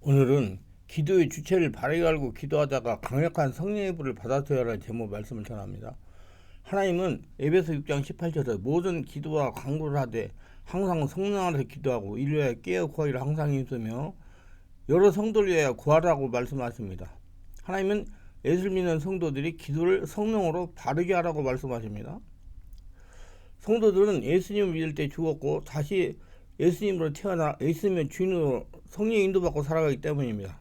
오늘은 기도의 주체를 바르게 알고 기도하다가 강력한 성령의 불을 받아서야 할 제목 말씀을 전합니다. 하나님은 에베소 6장 18절에 모든 기도와 간구를 하되 항상 성령 안에서 기도하고 인류에 깨어 구하기를 항상 힘쓰며 여러 성도를 위하여 구하라고 말씀하십니다. 하나님은 예수를 믿는 성도들이 기도를 성령으로 바르게 하라고 말씀하십니다. 성도들은 예수님을 믿을 때 죽었고 다시 예수님으로 태어나 예수님의 주인으로 성령의 인도받고 살아가기 때문입니다.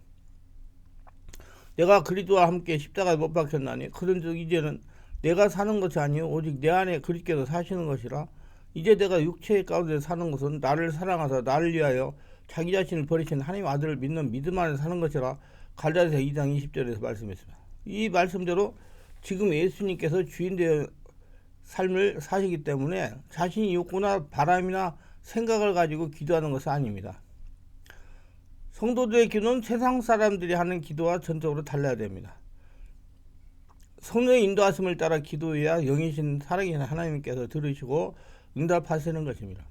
내가 그리스도와 함께 십자가에 못 박혔나니 그런즉 이제는 내가 사는 것이 아니요 오직 내 안에 그리스도께서 사시는 것이라. 이제 내가 육체 가운데 사는 것은 나를 사랑하사 나를 위하여 자기 자신을 버리신 하나님 아들을 믿는 믿음 안에 사는 것이라. 갈라디아서 2장 20절에서 말씀했습니다. 이 말씀대로 지금 예수님께서 주인 되어 삶을 사시기 때문에 자신이 욕구나 바람이나 생각을 가지고 기도하는 것은 아닙니다. 성도들의 기도는 세상 사람들이 하는 기도와 전적으로 달라야 됩니다. 성령의 인도하심을 따라 기도해야 영이신 살아계신 하나님께서 들으시고 응답하시는 것입니다.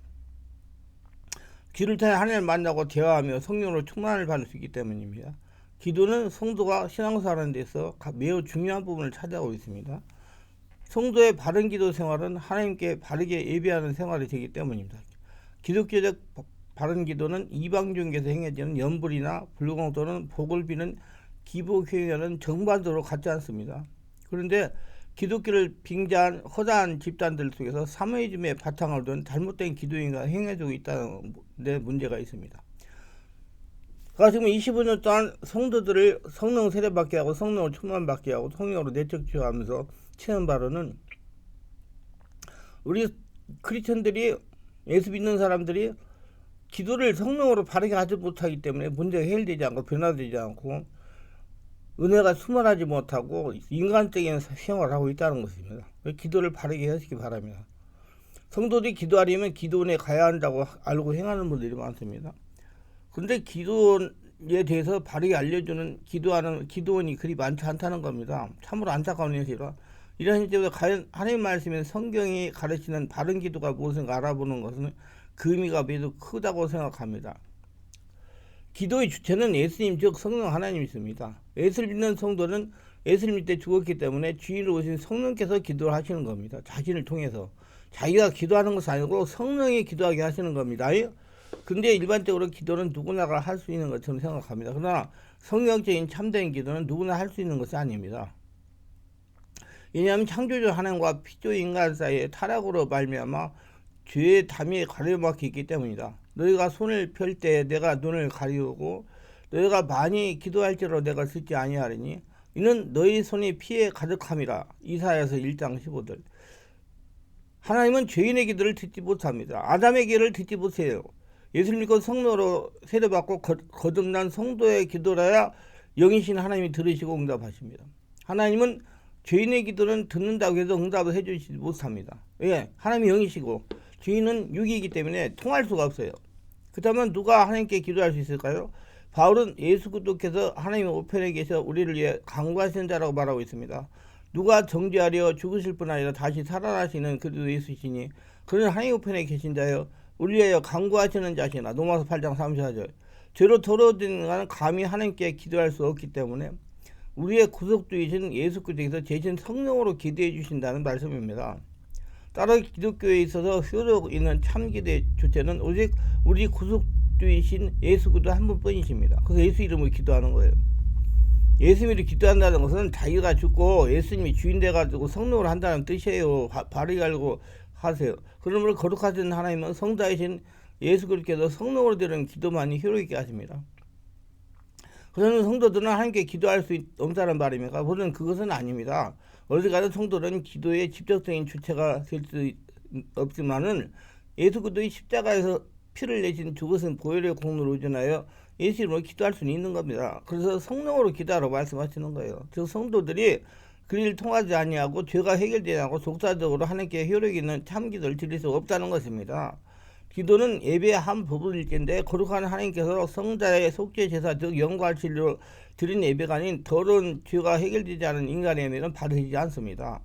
귀를 통해 하나님을 만나고 대화하며 성령으로 충만을 받을 수 있기 때문입니다. 기도는 성도가 신앙생활하는 데서 매우 중요한 부분을 차지하고 있습니다. 성도의 바른 기도 생활은 하나님께 바르게 예배하는 생활이 되기 때문입니다. 기독교적 바른 기도는 이방 중에서 행해지는 연불이나 불공 또는 복을 비는 기복행위와는 정반대로 같지 않습니다. 그런데 기독교를 빙자한 허다한 집단들 속에서 사모이즘의 바탕을 둔 잘못된 기도행위가 행해지고 있다는 데 문제가 있습니다. 그가 지금 25년 동안 성도들을 성령 세례받게 하고 성령을 충만받게 하고 성령으로 내적 치유하면서 체험 바로는 우리 크리스천들이 예수 믿는 사람들이 기도를 성령으로 바르게 하지 못하기 때문에 문제가 해결되지 않고 변화되지 않고 은혜가 수월하지 못하고 인간적인 생활을 하고 있다는 것입니다. 기도를 바르게 하시기 바랍니다. 성도들이 기도하려면 기도원에 가야 한다고 알고 행하는 분들이 많습니다. 그런데 기도에 대해서 바르게 알려주는 기도하는 기도원이 그리 많지 않다는 겁니다. 참으로 안타까운 현실이라 이런 현실에서 과연 하나님 말씀인 성경이 가르치는 바른 기도가 무엇인가 알아보는 것은 그 의미가 매우 크다고 생각합니다. 기도의 주체는 예수님 즉 성령 하나님이십니다. 예수를 믿는 성도는 예수를 믿을 때 죽었기 때문에 주인으로 오신 성령께서 기도를 하시는 겁니다. 자신을 통해서 자기가 기도하는 것이 아니고 성령이 기도하게 하시는 겁니다. 근데 일반적으로 기도는 누구나가 할 수 있는 것처럼 생각합니다. 그러나 성경적인 참된 기도는 누구나 할 수 있는 것이 아닙니다. 왜냐하면 창조주 하나님과 피조 인간 사이에 타락으로 말미암아 죄의 담이 가려막혀 있기 때문이다. 너희가 손을 펼 때 내가 눈을 가리우고 너희가 많이 기도할지라도 내가 듣지 아니하리니 이는 너희 손이 피에 가득함이라. 이사야서 1장 15절. 하나님은 죄인의 기도를 듣지 못합니다. 아담의 기도를 듣지 못해요. 예수를 믿고 성령으로 세례받고 거듭난 성도의 기도라야 영이신 하나님이 들으시고 응답하십니다. 하나님은 죄인의 기도는 듣는다고 해도 응답을 해주시지 못합니다. 왜? 하나님이 영이시고 죄인은 육이기 때문에 통할 수가 없어요. 그렇다면 누가 하나님께 기도할 수 있을까요? 바울은 예수 그리스도께서 하나님의 우편에 계셔 우리를 위해 간구하시는 자라고 말하고 있습니다. 누가 정죄하려 죽으실 뿐 아니라 다시 살아나시는 그리스도 예수시니 그는 하나님 우편에 계신 자여 우리 위하여 간구하시는 자시나. 로마서 8장 34절. 죄로 더러워진 자는 감히 하나님께 기도할 수 없기 때문에 우리의 구속주이신 예수 그리스도께서 대신 성령으로 기도해 주신다는 말씀입니다. 따라 기독교에 있어서 효력 있는 참 기도의 주체는 오직 우리 구속주이신 예수 그리스도 한 분뿐이십니다. 그래서 예수 이름으로 기도하는 거예요. 예수 이름으로 기도한다는 것은 자기가 죽고 예수님이 주인 돼가지고 성령으로 한다는 뜻이에요. 바르게 알고 하세요. 그러므로 거룩하신 하나님은 성자이신 예수 그리스도께서 성령으로 드리는 기도만이 효력 있게 하십니다. 그러면 성도들은 하나님께 기도할 수 없다는 말입니까? 물론 그것은 아닙니다. 어디 가든 성도는 기도의 직접적인 주체가 될 수 없지만은 예수 그리스도의 십자가에서 피를 내신 죽으신 보혈의 공로를 의존하여 예수 이름으로 기도할 수는 있는 겁니다. 그래서 성령으로 기도하라고 말씀하시는 거예요. 즉 성도들이 그 일 통하지 아니하고 죄가 해결되지 않고 독자적으로 하나님께 효력 있는 참 기도를 드릴 수 없다는 것입니다. 기도는 예배의 한 부분일 텐데 거룩한 하나님께서 성자의 속죄 제사 즉 영과 진리로 드린 예배가 아닌 더러운 죄가 해결되지 않은 인간의 예배는 받으시지 않습니다.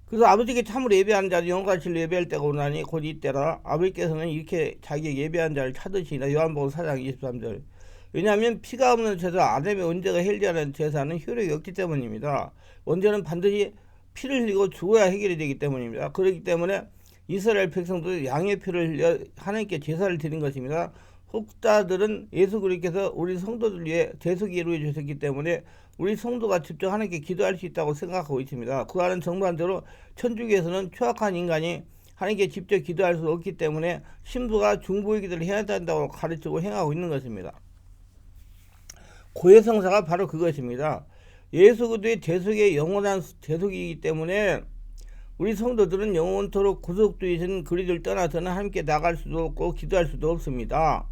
그래서 아버지께 참으로 예배하는 자는 영과 진리로 예배할 때가 오나니 곧 이때라. 아버지께서는 이렇게 자기의 예배한 자를 찾으시나. 요한복음 4장 23절. 왜냐하면 피가 없는 제사, 아담의 원죄가 해결되는 제사는 효력이 없기 때문입니다. 원죄는 반드시 피를 흘리고 죽어야 해결이 되기 때문입니다. 그렇기 때문에 이스라엘 백성들이 양의 피를 흘려 하나님께 제사를 드린 것입니다. 혹자들은 예수 그리스도께서 우리 성도들 위해 대속이 이루어 주셨기 때문에 우리 성도가 직접 하나님께 기도할 수 있다고 생각하고 있습니다. 그와는 정반대로 천주교에서는 추악한 인간이 하나님께 직접 기도할 수 없기 때문에 신부가 중보의 기도를 해야 된다고 가르치고 행하고 있는 것입니다. 고해성사가 바로 그것입니다. 예수 그리스도의 대속의 영원한 대속이기 때문에 우리 성도들은 영원토록 구속주이신 그리스도를 떠나서는 함께 나갈 수도 없고 기도할 수도 없습니다.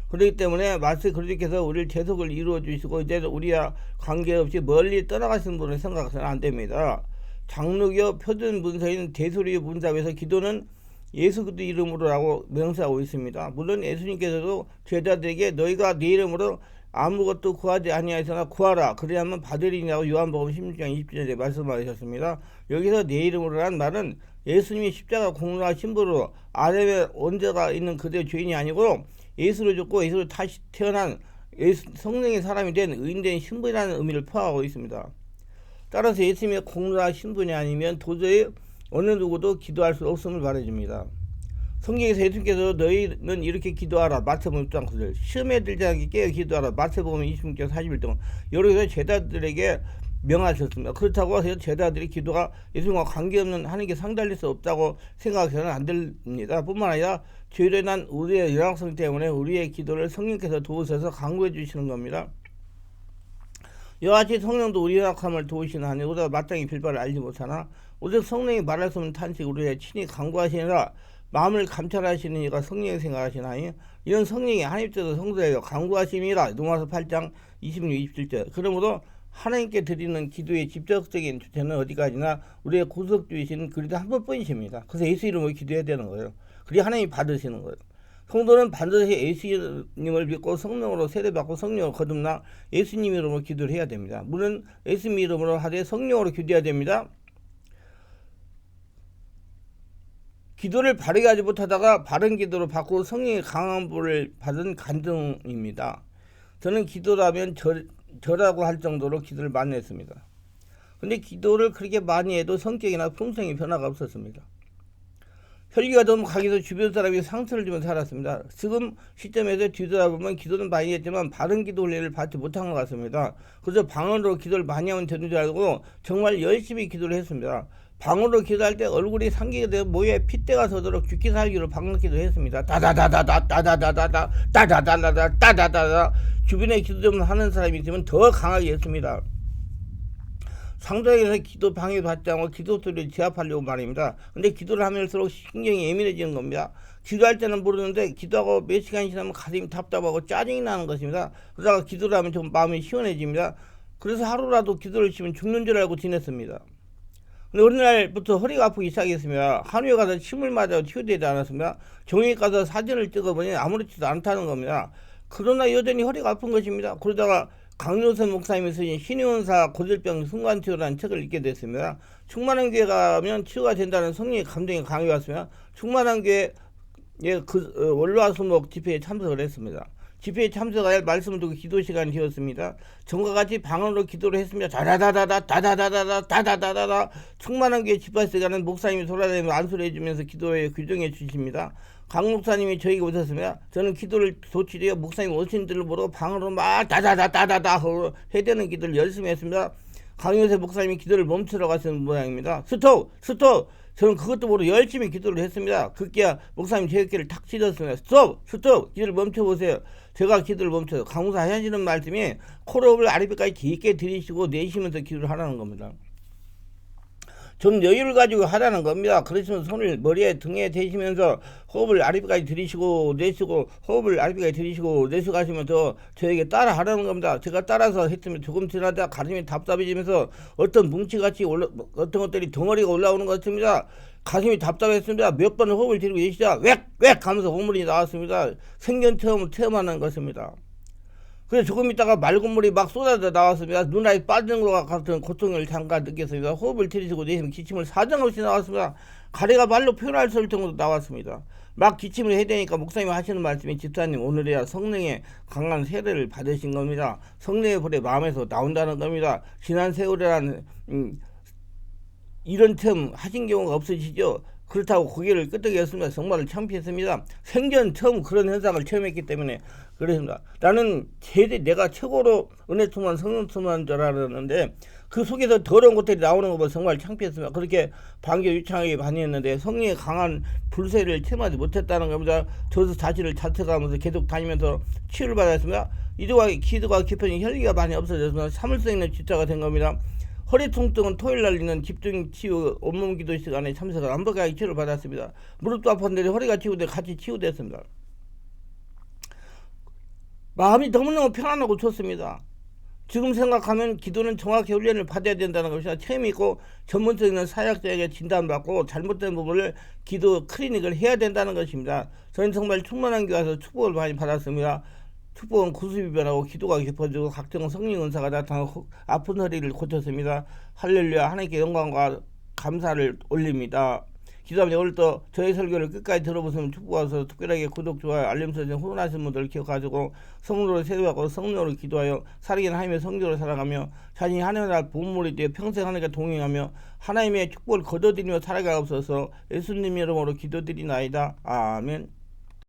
그렇기 때문에 마치 그리스도께서 우리를 대속을 이루어 주시고 이제 우리와 관계없이 멀리 떠나가시는 분을 생각해서는 안 됩니다. 장로교 표준 문서인 대소리 문답에서 기도는 예수 그리스도 이름으로라고 명시하고 있습니다. 물론 예수님께서도 제자들에게 너희가 내 이름으로 아무것도 구하지 아니하였으나 구하라 그래야만 받으리냐고 요한복음 16장 20절에 말씀하셨습니다. 여기서 내 이름으로란 말은 예수님이 십자가 공로와 신부로 아담의 원죄가 있는 그대의 죄인이 아니고 예수를 죽고 예수로 다시 태어난 성령의 사람이 된 의인된 신부라는 의미를 포함하고 있습니다. 따라서 예수님의 공로와 신분이 아니면 도저히 어느 누구도 기도할 수 없음을 말해줍니다. 성경에서 예수님께서 너희는 이렇게 기도하라 마태복음 6장 9절 시험에 들지 않게 깨어 기도하라 마태복음 26장 40일 여러 제자들에게 명하셨습니다. 그렇다고 해서 제자들이 기도가 예수님과 관계없는 하나님께 상달릴 수 없다고 생각해서는 안 됩니다. 뿐만 아니라 죄로 인한 우리의 열악성 때문에 우리의 기도를 성령께서 도우셔서 강구해 주시는 겁니다. 이와 같이 성령도 우리 열악함을 도우시는 하니 우리가 마땅히 빌바를 알지 못하나 오직 성령이 말할 수 없는 탄식 우리의 친히 강구하시니라 마음을 감찰하시는 이가 성령이 생각하시나니 이런 성령이 하나님 뜻의 성도에게 강구하심이라 로마서 8장 26, 27절 그러므로 하나님께 드리는 기도의 직접적인 주체는 어디까지나 우리의 구속주이신 그리스도 한 번뿐이십니다. 그래서 예수 이름으로 기도해야 되는 거예요. 그리고 하나님이 받으시는 거예요. 성도는 반드시 예수님을 믿고 성령으로 세례받고 성령으로 거듭나 예수님 이름으로 기도를 해야 됩니다. 물론 예수님 이름으로 하되 성령으로 기도해야 됩니다. 기도를 바르게 하지 못하다가 바른 기도로 바꾸고 성령의 강한 불을 받은 간증입니다. 저는 기도라면 저라고 할 정도로 기도를 많이 했습니다. 근데 기도를 그렇게 많이 해도 성격이나 품성이 변화가 없었습니다. 혈기가 너무 강해서 주변 사람이 상처를 주며 살았습니다. 지금 시점에서 뒤돌아보면 기도는 많이 했지만 바른 기도 훈련을 받지 못한 것 같습니다. 그래서 방언으로 기도를 많이 하면 되는 줄 알고 정말 열심히 기도를 했습니다. 방언으로 기도할 때 얼굴이 상기가 되어 모에 핏대가 서도록 죽기 살기로 방언기도 했습니다. 따다다다다 따다다다다 따다다다다 따다다다 주변에 기도 좀 하는 사람이 있으면 더 강하게 했습니다. 상도에서 기도 방해받지 않고 기도 소리를 제압하려고 말입니다. 근데 기도를 하면서 신경이 예민해지는 겁니다. 기도할 때는 모르는데 기도하고 몇 시간이 지나면 가슴이 답답하고 짜증이 나는 것입니다. 그러다가 기도를 하면 좀 마음이 시원해집니다. 그래서 하루라도 기도를 치면 죽는 줄 알고 지냈습니다. 근데 어느 날부터 허리가 아프기 시작했습니다. 한의에 가서 침을 맞아 치유되지 않았습니다. 정형외과 가서 사진을 찍어보니 아무렇지도 않다는 겁니다. 그러나 여전히 허리가 아픈 것입니다. 그러다가 강요선 목사님이 쓰신 신의원사 고질병 순간치유라는 책을 읽게 됐습니다. 충만한 교회 가면 치유가 된다는 성령의 감동이 강해왔습니다. 충만한 교회 월화수목 집회에 참석을 했습니다. 집회에 참석하여 말씀을 듣고 기도 시간이 되었습니다. 전과 같이 방언으로 기도를 했습니다. 다다다다다 다다다다다 다다다다다 충만한 교회 집회 시간은 목사님이 돌아다니며 안수를 해주면서 기도에 규정해 주십니다. 강 목사님이 저에게 오셨습니다. 저는 기도를 도치되어 목사님 오신 줄을 모르고 방언으로 막 다다다다다다 해대는 기도를 열심히 했습니다. 강요세 목사님이 기도를 멈추라고 하시는 모양입니다. 스톱! 스톱! 저는 그것도 모르고 열심히 기도를 했습니다. 그때야 목사님 제 어깨를 탁 찢었습니다. 스톱! 스톱! 기도를 멈춰보세요. 제가 기도를 멈춰서 강무사 하시는 말씀이 코로업을 아랫배까지 깊게 들이쉬고 내쉬면서 기도를 하라는 겁니다. 좀 여유를 가지고 하라는 겁니다. 그러시면 손을 머리에 등에 대시면서 호흡을 아랫배까지 들이쉬고 내쉬고 호흡을 아랫배까지 들이쉬고 내쉬고 하시면서 저에게 따라 하라는 겁니다. 제가 따라서 했으면 조금 지나다 가슴이 답답해지면서 어떤 뭉치같이 어떤 것들이 덩어리가 올라오는 것 같습니다. 가슴이 답답했습니다. 몇 번 호흡을 들이고 계시자 웩 하면서 호물이 나왔습니다. 생전 처음 체험하는 것입니다. 그래서 조금 있다가 맑은 물이 막 쏟아져 나왔습니다. 눈알이 빠지는 것과 같은 고통을 잠깐 느꼈습니다. 호흡을 들이쉬고 내쉬면 기침을 사정없이 나왔습니다. 가래가 말로 표현할 수 없을 정도로 나왔습니다. 막 기침을 해야 되니까 목사님이 하시는 말씀이 집사님 오늘이야 성령의 강한 세례를 받으신 겁니다. 성령의 불이 마음에서 나온다는 겁니다. 지난 세월이라는 이런 틈 하신 경우가 없으시죠? 그렇다고 고개를 끄덕였습니다. 정말 창피했습니다. 생전 처음 그런 현상을 체험했기 때문에 그랬습니다. 나는 내가 최고로 은혜 충만 성령 충만한 줄 알았는데 그 속에서 더러운 것들이 나오는 거 보고 정말 창피했습니다. 그렇게 반겨 유창하게 반응했는데 성령의 강한 불세를 체험하지 못했다는 겁니다. 저도 자신을 자책하면서 계속 다니면서 치유를 받았습니다. 기도가 깊어진 혈기가 많이 없어졌습니다. 참을 수 있는 집사가 된 겁니다. 허리 통증은 토요일 날 있는 집중 치유 온몸 기도 시간에 참석을 완벽하게 치유를 받았습니다. 무릎도 아팠는데 허리가 치유돼 같이 치유됐습니다. 마음이 너무너무 편안하고 좋습니다. 지금 생각하면 기도는 정확히 훈련을 받아야 된다는 것이나 체험 있고 전문성 있는 사역자에게 진단받고 잘못된 부분을 기도 클리닉을 해야 된다는 것입니다. 저는 정말 충만한 교회에서 축복을 많이 받았습니다. 축복은 구습이 변하고 기도가 깊어지고 각종 성령 은사가 나타나고 아픈 허리를 고쳤습니다. 할렐루야. 하나님께 영광과 감사를 올립니다. 기도합니다. 오늘도 저의 설교를 끝까지 들어보시면 축복하셔서 특별하게 구독, 좋아요, 알림 설정 후원하신 분들 기억하시고 성령으로 세도하고 성령으로 기도하여 살아계신 하나님의 성도로 살아가며 자신이 하나님의 나라 보물이 되어 평생 하나님과 동행하며 하나님의 축복을 거둬들이며 살아가옵소서. 예수님 이름으로 기도드리나이다. 아멘.